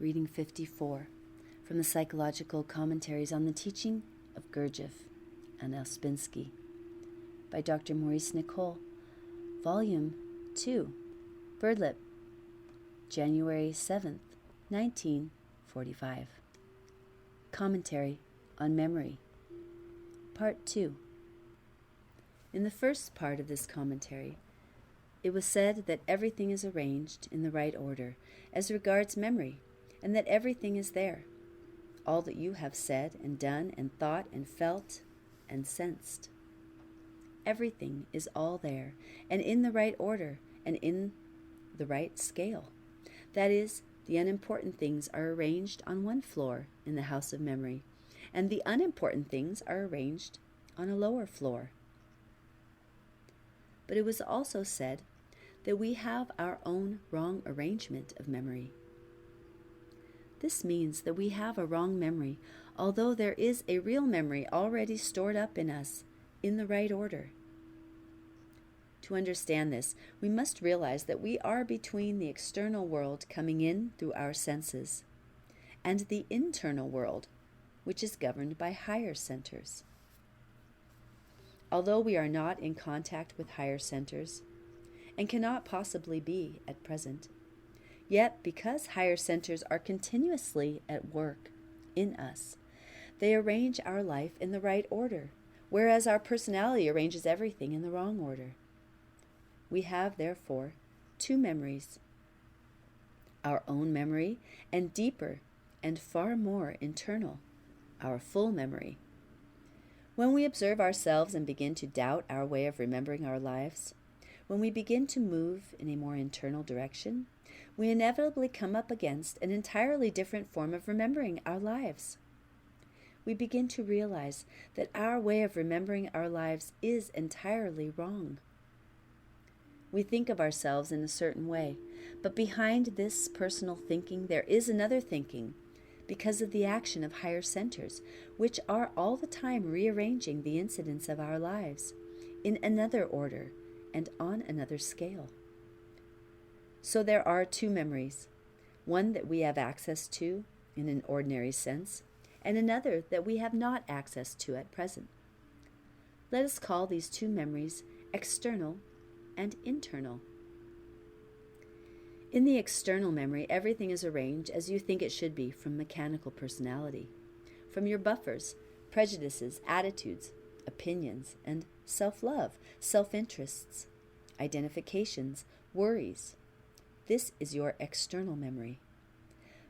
Reading 54 from the Psychological Commentaries on the Teaching of Gurdjieff and Ouspensky by Dr. Maurice Nicoll, Volume 2, Birdlip, January 7th, 1945. Commentary on Memory, Part 2. In the first part of this commentary, it was said that everything is arranged in the right order as regards memory, and that everything is there, all that you have said and done and thought and felt and sensed. Everything is all there, and in the right order, and in the right scale. That is, the unimportant things are arranged on one floor in the house of memory, and the unimportant things are arranged on a lower floor. But it was also said that we have our own wrong arrangement of memory. This means that we have a wrong memory, although there is a real memory already stored up in us in the right order. To understand this, we must realize that we are between the external world coming in through our senses and the internal world, which is governed by higher centers. Although we are not in contact with higher centers, and cannot possibly be at present, yet because higher centers are continuously at work in us, they arrange our life in the right order, whereas our personality arranges everything in the wrong order. We have, therefore, two memories, our own memory and deeper and far more internal, our full memory. When we observe ourselves and begin to doubt our way of remembering our lives, when we begin to move in a more internal direction, we inevitably come up against an entirely different form of remembering our lives. We begin to realize that our way of remembering our lives is entirely wrong. We think of ourselves in a certain way, but behind this personal thinking there is another thinking, because of the action of higher centers, which are all the time rearranging the incidents of our lives in another order and on another scale. So there are two memories, one that we have access to in an ordinary sense, and another that we have not access to at present. Let us call these two memories external and internal. In the external memory, everything is arranged as you think it should be from mechanical personality, from your buffers, prejudices, attitudes, opinions, and self-love, self-interests, identifications, worries. This is your external memory.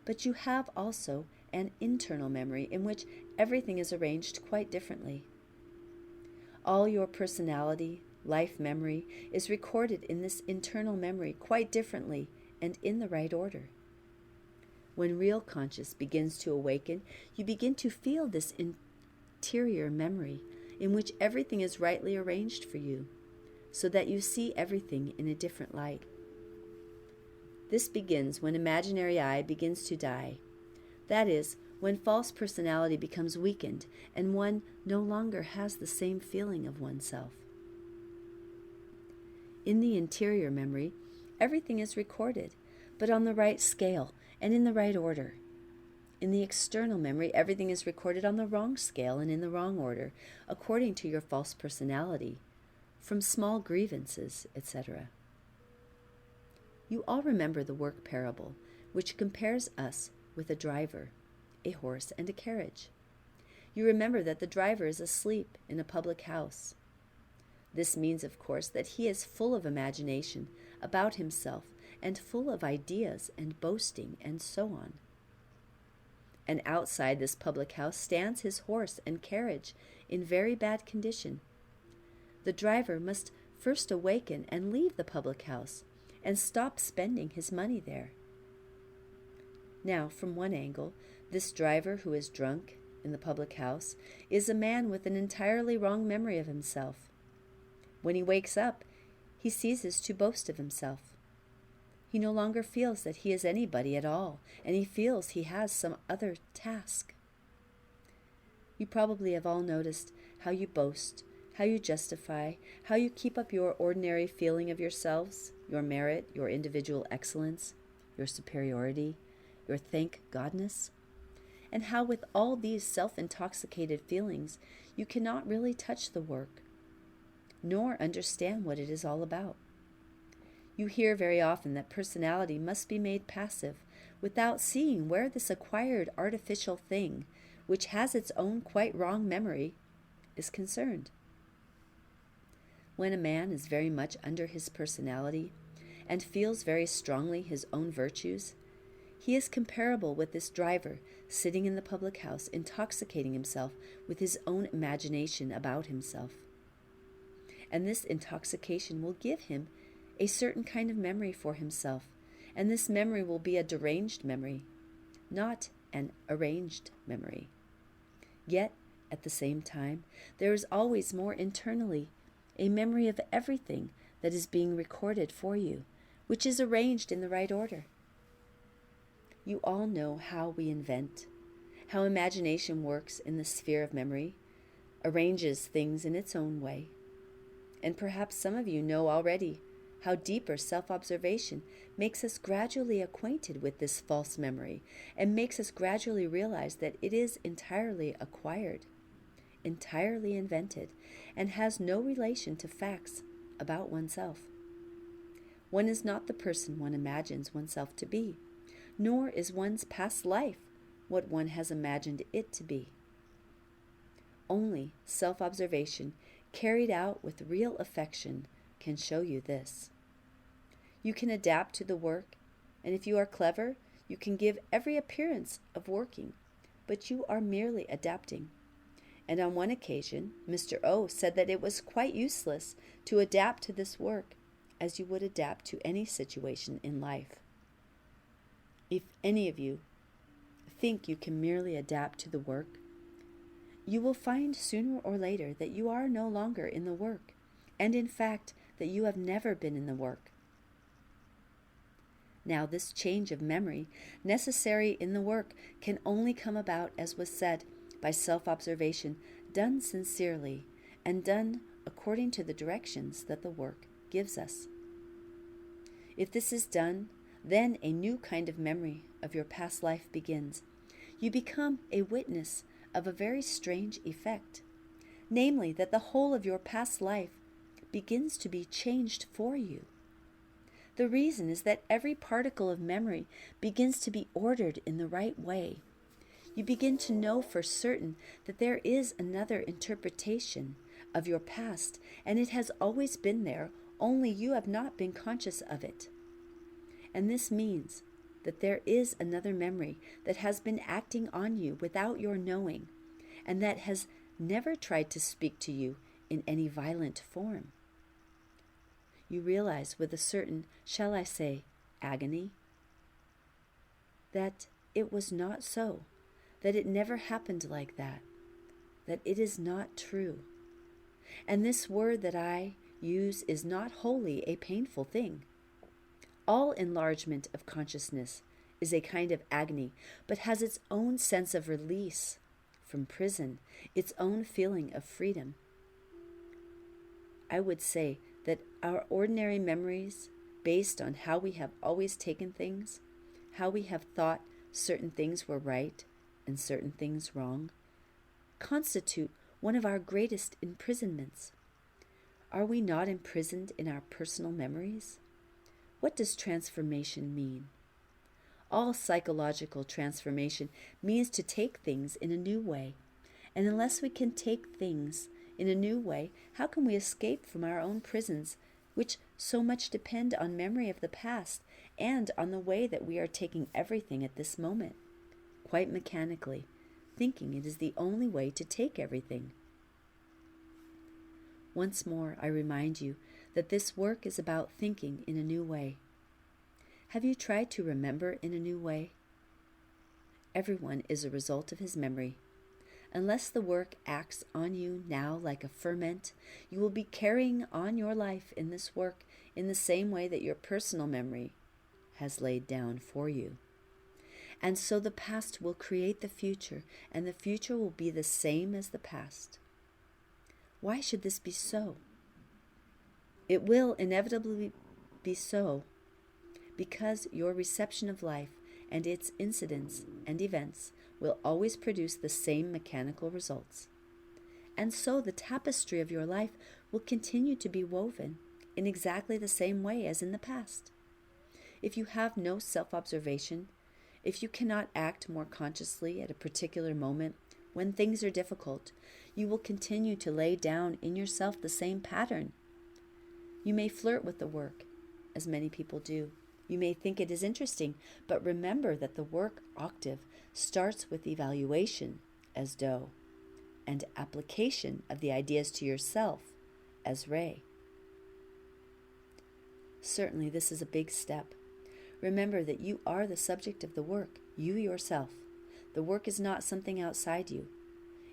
But you have also an internal memory in which everything is arranged quite differently. All your personality, life memory is recorded in this internal memory quite differently and in the right order. When real conscious begins to awaken, you begin to feel this interior memory in which everything is rightly arranged for you, so that you see everything in a different light. This begins when imaginary I begins to die. That is, when false personality becomes weakened and one no longer has the same feeling of oneself. In the interior memory, everything is recorded, but on the right scale and in the right order. In the external memory, everything is recorded on the wrong scale and in the wrong order, according to your false personality, from small grievances, etc. You all remember the work parable, which compares us with a driver, a horse, and a carriage. You remember that the driver is asleep in a public house. This means, of course, that he is full of imagination about himself and full of ideas and boasting and so on. And outside this public house stands his horse and carriage in very bad condition. The driver must first awaken and leave the public house and stop spending his money there. Now, from one angle, this driver who is drunk in the public house is a man with an entirely wrong memory of himself. When he wakes up, he ceases to boast of himself. He no longer feels that he is anybody at all, and he feels he has some other task. You probably have all noticed how you boast, how you justify, how you keep up your ordinary feeling of yourselves, your merit, your individual excellence, your superiority, your thank Godness, and how with all these self-intoxicated feelings you cannot really touch the work, nor understand what it is all about. You hear very often that personality must be made passive without seeing where this acquired artificial thing, which has its own quite wrong memory, is concerned. When a man is very much under his personality and feels very strongly his own virtues, he is comparable with this driver sitting in the public house, intoxicating himself with his own imagination about himself. And this intoxication will give him a certain kind of memory for himself, and this memory will be a deranged memory, not an arranged memory. Yet, at the same time, there is always more internally a memory of everything that is being recorded for you, which is arranged in the right order. You all know how we invent, how imagination works in the sphere of memory, arranges things in its own way. And perhaps some of you know already how deeper self-observation makes us gradually acquainted with this false memory and makes us gradually realize that it is entirely acquired, entirely invented, and has no relation to facts about oneself. One is not the person one imagines oneself to be, nor is one's past life what one has imagined it to be. Only self-observation carried out with real affection can show you this. You can adapt to the work, and if you are clever, you can give every appearance of working, but you are merely adapting. And on one occasion, Mr. O said that it was quite useless to adapt to this work as you would adapt to any situation in life. If any of you think you can merely adapt to the work, you will find sooner or later that you are no longer in the work, and in fact that you have never been in the work. Now this change of memory necessary in the work can only come about, as was said, by self-observation done sincerely and done according to the directions that the work gives us. If this is done, then a new kind of memory of your past life begins. You become a witness of a very strange effect, namely that the whole of your past life begins to be changed for you. The reason is that every particle of memory begins to be ordered in the right way. You begin to know for certain that there is another interpretation of your past, and it has always been there, only you have not been conscious of it. And this means that there is another memory that has been acting on you without your knowing, and that has never tried to speak to you in any violent form. You realize with a certain, shall I say, agony, that it was not so, that it never happened like that it is not true. And this word that I use is not wholly a painful thing. All enlargement of consciousness is a kind of agony, but has its own sense of release from prison, its own feeling of freedom. I would say that our ordinary memories, based on how we have always taken things, how we have thought certain things were right and certain things wrong, constitute one of our greatest imprisonments. Are we not imprisoned in our personal memories? What does transformation mean? All psychological transformation means to take things in a new way. And unless we can take things in a new way, how can we escape from our own prisons, which so much depend on memory of the past and on the way that we are taking everything at this moment, quite mechanically, thinking it is the only way to take everything? Once more, I remind you that this work is about thinking in a new way. Have you tried to remember in a new way? Everyone is a result of his memory. Unless the work acts on you now like a ferment, you will be carrying on your life in this work in the same way that your personal memory has laid down for you. And so the past will create the future, and the future will be the same as the past. Why should this be so? It will inevitably be so because your reception of life and its incidents and events will always produce the same mechanical results. And so the tapestry of your life will continue to be woven in exactly the same way as in the past. If you have no self-observation, if you cannot act more consciously at a particular moment when things are difficult, you will continue to lay down in yourself the same pattern. You may flirt with the work, as many people do. You may think it is interesting, but remember that the work octave starts with evaluation as do, and application of the ideas to yourself as re. Certainly this is a big step. Remember that you are the subject of the work, you yourself. The work is not something outside you.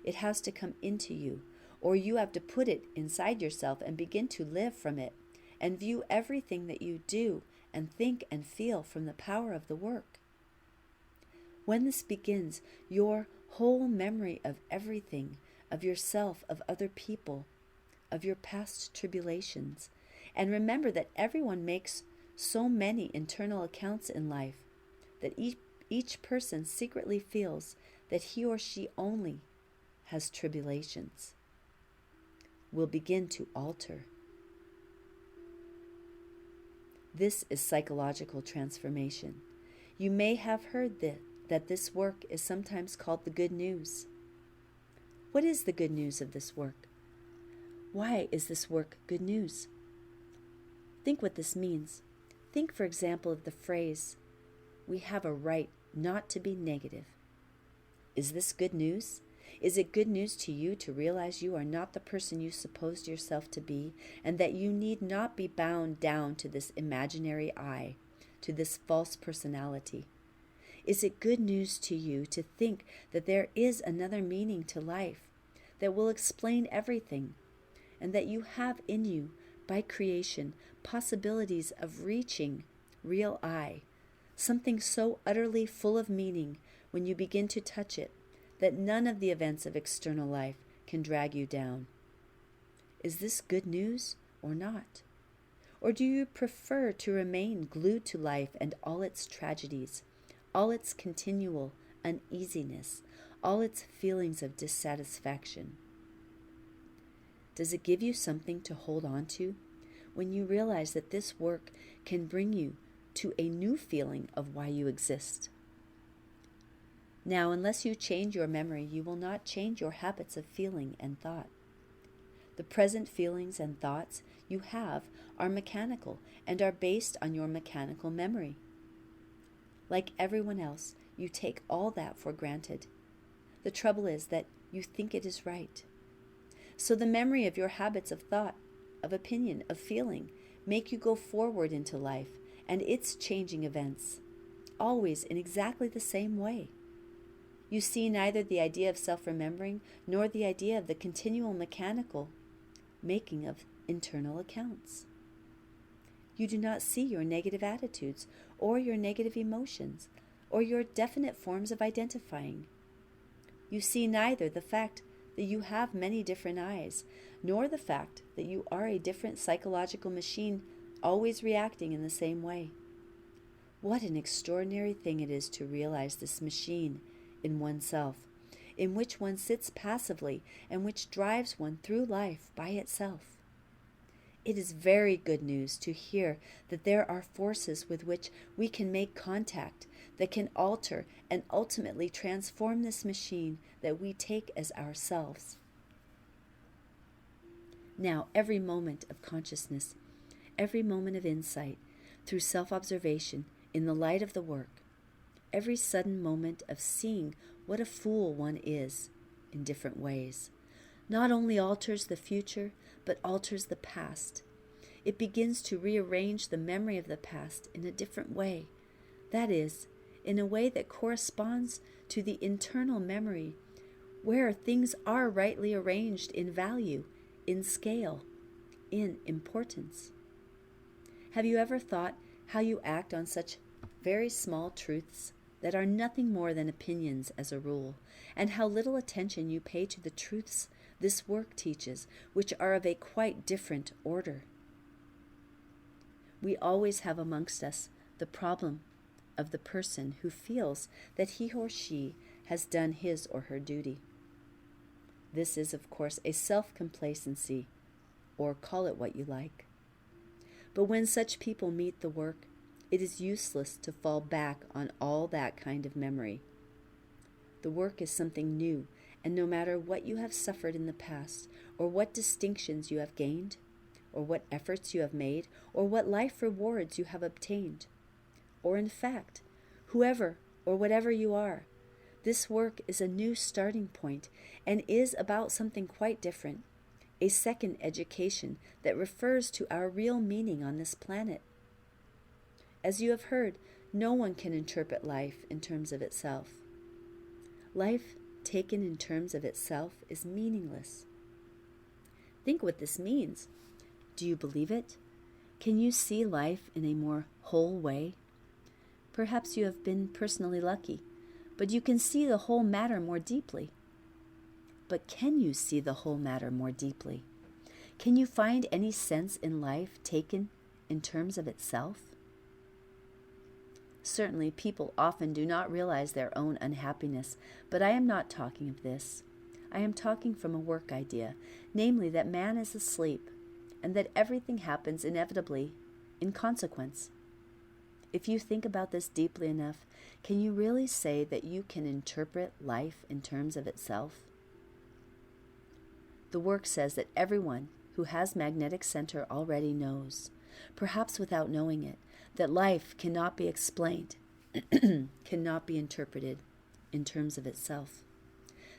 It has to come into you, or you have to put it inside yourself and begin to live from it, and view everything that you do and think and feel from the power of the work. When this begins, your whole memory of everything, of yourself, of other people, of your past tribulations, and remember that everyone makes so many internal accounts in life that each person secretly feels that he or she only has tribulations, will begin to alter. This is psychological transformation. You may have heard that this work is sometimes called the good news. What is the good news of this work? Why is this work good news? Think what this means. Think, for example, of the phrase, "We have a right not to be negative." Is this good news? Is it good news to you to realize you are not the person you supposed yourself to be, and that you need not be bound down to this imaginary I, to this false personality? Is it good news to you to think that there is another meaning to life that will explain everything, and that you have in you, by creation, possibilities of reaching real I, something so utterly full of meaning when you begin to touch it, that none of the events of external life can drag you down? Is this good news or not? Or do you prefer to remain glued to life and all its tragedies, all its continual uneasiness, all its feelings of dissatisfaction? Does it give you something to hold on to when you realize that this work can bring you to a new feeling of why you exist? Now, unless you change your memory, you will not change your habits of feeling and thought. The present feelings and thoughts you have are mechanical and are based on your mechanical memory. Like everyone else, you take all that for granted. The trouble is that you think it is right. So the memory of your habits of thought, of opinion, of feeling, make you go forward into life and its changing events, always in exactly the same way. You see neither the idea of self-remembering nor the idea of the continual mechanical making of internal accounts. You do not see your negative attitudes or your negative emotions or your definite forms of identifying. You see neither the fact that you have many different eyes, nor the fact that you are a different psychological machine always reacting in the same way. What an extraordinary thing it is to realize this machine in oneself, in which one sits passively and which drives one through life by itself. It is very good news to hear that there are forces with which we can make contact that can alter and ultimately transform this machine that we take as ourselves. Now, every moment of consciousness, every moment of insight through self-observation in the light of the work, every sudden moment of seeing what a fool one is in different ways, not only alters the future, but alters the past. It begins to rearrange the memory of the past in a different way. That is, in a way that corresponds to the internal memory, where things are rightly arranged in value, in scale, in importance. Have you ever thought how you act on such very small truths that are nothing more than opinions as a rule, and how little attention you pay to the truths this work teaches, which are of a quite different order? We always have amongst us the problem of the person who feels that he or she has done his or her duty. This is, of course, a self-complacency, or call it what you like. But when such people meet the work, it is useless to fall back on all that kind of memory. The work is something new, and no matter what you have suffered in the past, or what distinctions you have gained, or what efforts you have made, or what life rewards you have obtained, or in fact, whoever or whatever you are, this work is a new starting point and is about something quite different, a second education that refers to our real meaning on this planet. As you have heard, no one can interpret life in terms of itself. Life taken in terms of itself is meaningless. Think what this means. Do you believe it? Can you see life in a more whole way? Perhaps you have been personally lucky, but you can see the whole matter more deeply. But can you see the whole matter more deeply? Can you find any sense in life taken in terms of itself? Certainly, people often do not realize their own unhappiness, but I am not talking of this. I am talking from a work idea, namely that man is asleep, and that everything happens inevitably in consequence. If you think about this deeply enough, can you really say that you can interpret life in terms of itself? The work says that everyone who has magnetic center already knows, perhaps without knowing it, that life cannot be explained, cannot be interpreted in terms of itself.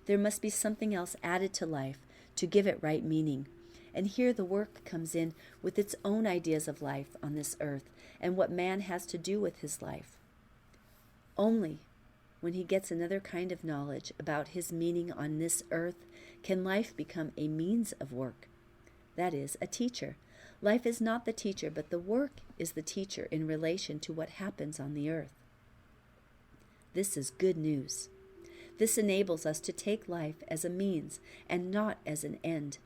There must be something else added to life to give it right meaning. And here the work comes in with its own ideas of life on this earth and what man has to do with his life. Only when he gets another kind of knowledge about his meaning on this earth can life become a means of work. That is, a teacher. Life is not the teacher, but the work is the teacher in relation to what happens on the earth. This is good news. This enables us to take life as a means and not as an end.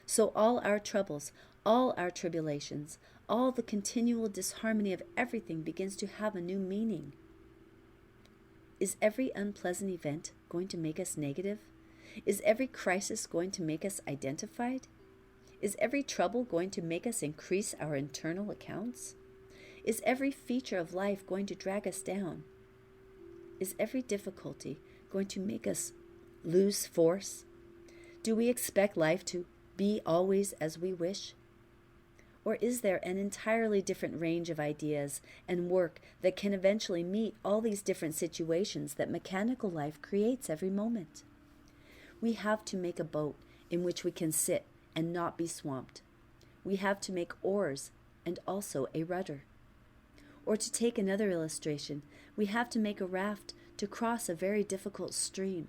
So all our troubles, all our tribulations, all the continual disharmony of everything begins to have a new meaning. Is every unpleasant event going to make us negative? Is every crisis going to make us identified? Is every trouble going to make us increase our internal accounts? Is every feature of life going to drag us down? Is every difficulty going to make us lose force? Do we expect life to be always as we wish? Or is there an entirely different range of ideas and work that can eventually meet all these different situations that mechanical life creates every moment? We have to make a boat in which we can sit and not be swamped. We have to make oars and also a rudder. Or to take another illustration, we have to make a raft to cross a very difficult stream.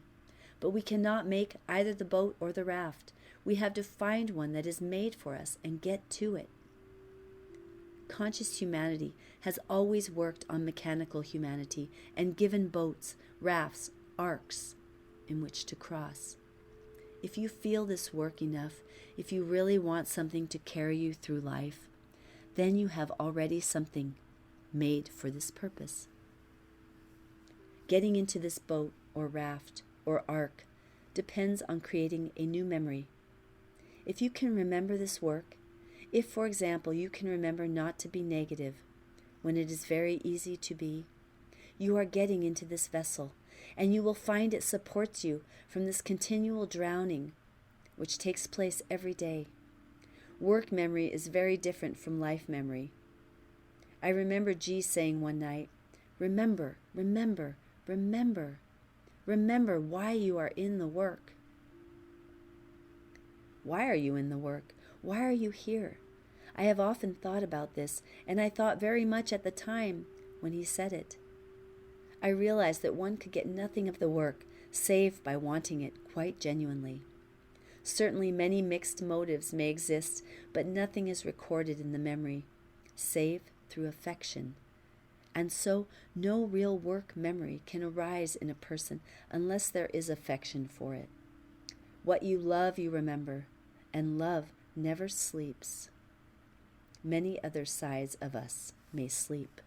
But we cannot make either the boat or the raft. We have to find one that is made for us and get to it. Conscious humanity has always worked on mechanical humanity and given boats, rafts, arcs in which to cross. If you feel this work enough, if you really want something to carry you through life, then you have already something made for this purpose. Getting into this boat or raft or ark depends on creating a new memory. If you can remember this work, if, for example, you can remember not to be negative when it is very easy to be, you are getting into this vessel, and you will find it supports you from this continual drowning which takes place every day. Work memory is very different from life memory. I remember G saying one night, remember, remember, remember, remember why you are in the work. Why are you in the work? Why are you here? I have often thought about this, and I thought very much at the time when he said it. I realized that one could get nothing of the work save by wanting it quite genuinely. Certainly many mixed motives may exist, but nothing is recorded in the memory, save through affection. And so no real work memory can arise in a person unless there is affection for it. What you love you remember, and love never sleeps. Many other sides of us may sleep.